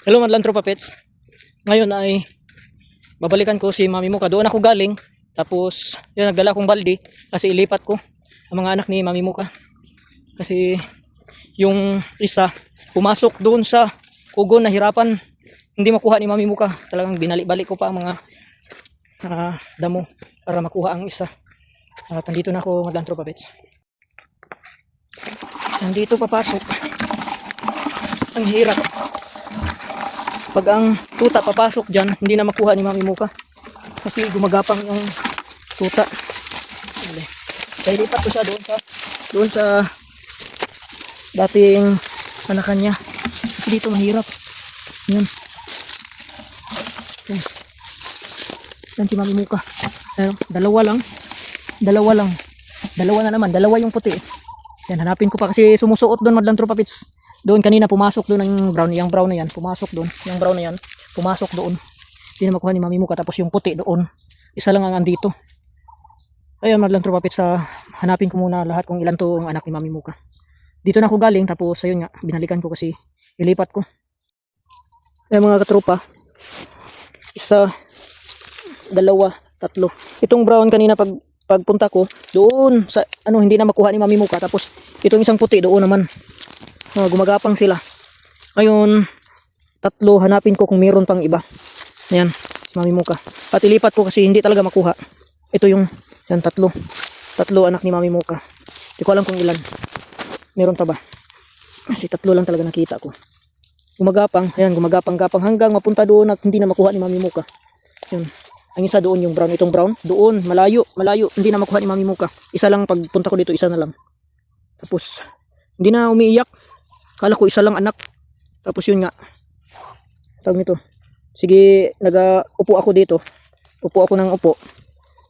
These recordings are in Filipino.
Hello madlang tropa pets. Ngayon ay babalikan ko si Mami Muka. Doon ako galing. Tapos yun, nagdala akong balde kasi ilipat ko ang mga anak ni Mami Muka. Kasi yung isa pumasok doon sa kugon, nahirapan. Hindi makuha ni Mami Muka. Talagang binalik-balik ko pa ang mga damo para makuha ang isa. At nandito na ako madlang tropa pets. Nandito papasok. Ang hirap. Pag ang tuta papasok dyan, hindi na makuha ni Mami Muka. Kasi gumagapang yung tuta. Kaya lipat ko siya doon sa dating anakan niya. Kasi dito mahirap. Yan. Yan. Yan si Mami Muka. Ayun, dalawa na naman. Dalawa yung puti. Yan, hanapin ko pa kasi sumusuot doon madlang tropa pits. Doon kanina pumasok doon ang brown, yung brown na yan, pumasok doon. Yung brown na yan, pumasok doon. Hindi na makuha ni Mami Muka. Tapos yung puti doon, isa lang ang andito. Ayun madlang tropa pits, hanapin ko muna lahat kung ilan to ang anak ni Mami Muka. Dito na ako galing, tapos ayun nga, binalikan ko kasi ilipat ko. Ayun mga katropa, isa, dalawa, tatlo. Itong brown kanina pagpunta ko, doon sa hindi na makuha ni Mami Muka. Tapos itong isang puti doon naman. Gumagapang sila. Ngayon, tatlo, hanapin ko kung meron pang iba. Ayan, si Mami Muka. At ilipat ko kasi hindi talaga makuha. Ito yung, yan, tatlo anak ni Mami Muka. Hindi ko alam kung ilan. Meron pa ba? Kasi tatlo lang talaga nakita ko. Gumagapang, ayan, gumagapang-gapang hanggang mapunta doon at hindi na makuha ni Mami Muka. Yun. Ang isa doon yung brown, itong brown. Doon, malayo, hindi na makuha ni Mami Muka. Isa lang pagpunta ko dito, isa na lang. Tapos, hindi na umiiyak. Kala ko isa lang anak. Tapos yun nga. Tawag nito. Sige, upo ako dito. Upo ako ng upo.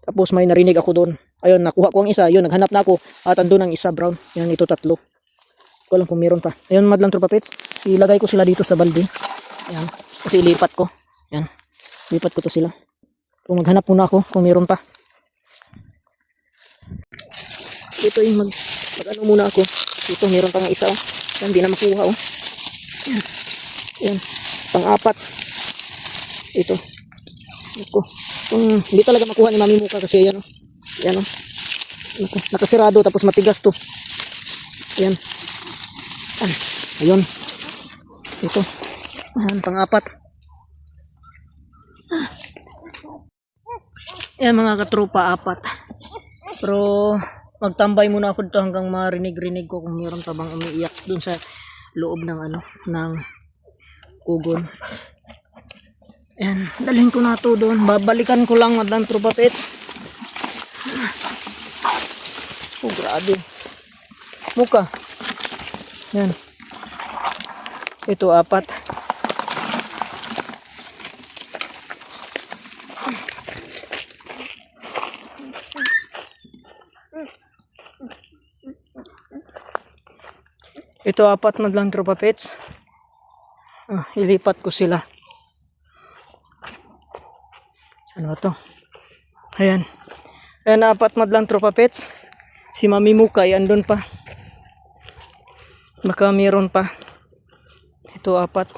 Tapos may narinig ako doon. Ayun, nakuha ko ang isa. Yun, naghanap na ako. At andun ang isa brown. Yan, ito tatlo. Ko lang kung meron pa. Ayun, madlang tropa pets. Ilagay ko sila dito sa balde. Yan. Kasi ilipat ko. Yan. Lipat ko to sila. Kung maghanap muna ako kung meron pa. Ito yung mag-ano muna ako. Ito, meron pa nga isa. Oh. Yan, di na makuha. Oh. Yan. Yan. Pang-apat. Ito. Ito. Hindi talaga makuha ni Mami Muka kasi yan. Oh. Yan. Oh. Nakasirado tapos matigas to. Yan. Yan. Ayun. Ito. Yan, pang-apat. Yan mga katropa, apat. Pero magtambay muna ako dito hanggang marinig-rinig ko kung mayroon pa bang umiiyak dun sa loob ng ng kugon. Yan, dalhin ko na to doon. Babalikan ko lang madlang tropa pets. Oh, grabe. Muka. Yan. Ito apat. Ito apat madlang tropa pets. Ilipat ko sila. Ano ba to? Ayan. Ayan, apat madlang tropa pets. Si Mami Muka ay andun pa. Baka meron pa. Ito apat.